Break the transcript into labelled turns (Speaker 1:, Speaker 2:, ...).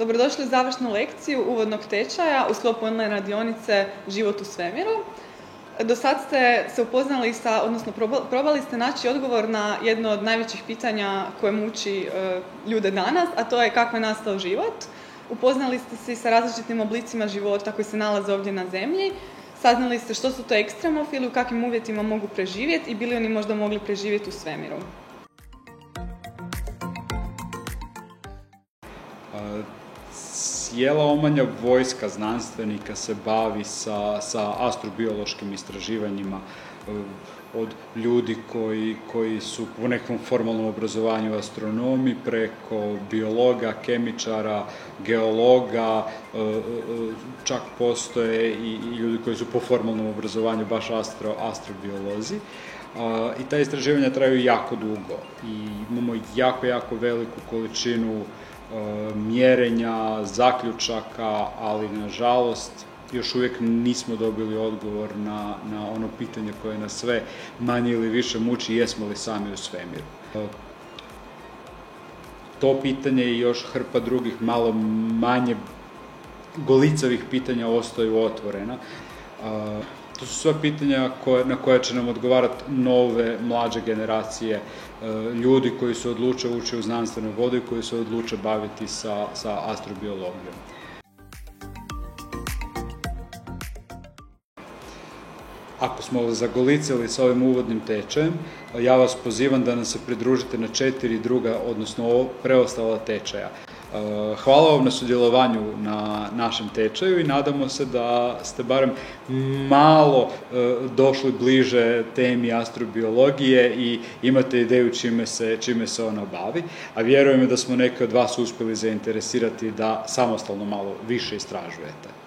Speaker 1: Dobrodošli u završnu lekciju uvodnog tečaja u sklopu online radionice Život u svemiru. Do sad ste se upoznali odnosno probali ste naći odgovor na jedno od najvećih pitanja koje muči ljude danas, a to je kako je nastao život. Upoznali ste se sa različitim oblicima života koji se nalaze ovdje na zemlji. Saznali ste što su to ekstremofili, u kakvim uvjetima mogu preživjeti i bili oni možda mogli preživjeti u svemiru.
Speaker 2: Cijela omanja vojska znanstvenika se bavi sa astrobiološkim istraživanjima, od ljudi koji su po nekom formalnom obrazovanju astronomi, preko biologa, kemičara, geologa, čak postoje i ljudi koji su po formalnom obrazovanju baš astrobiolozi. I ta istraživanja traju jako dugo i imamo jako veliku količinu mjerenja, zaključaka, ali nažalost još uvijek nismo dobili odgovor na ono pitanje koje nas sve manje ili više muči, jesmo li sami u svemiru. To pitanje i još hrpa drugih malo manje golicavih pitanja ostaju otvorena. To su sva pitanja na koja će nam odgovarati nove, mlađe generacije ljudi koji se odluče ući u znanstvenu vodu i koji se odluče baviti sa astrobiologijom. Ako smo zagolicali sa ovim uvodnim tečajem, ja vas pozivam da nam se pridružite na 4 druga, odnosno preostala tečaja. Hvala vam na sudjelovanju na našem tečaju i nadamo se da ste barem malo došli bliže temi astrobiologije i imate ideju čime se ona bavi, a vjerujem da smo neke od vas uspjeli zainteresirati da samostalno malo više istražujete.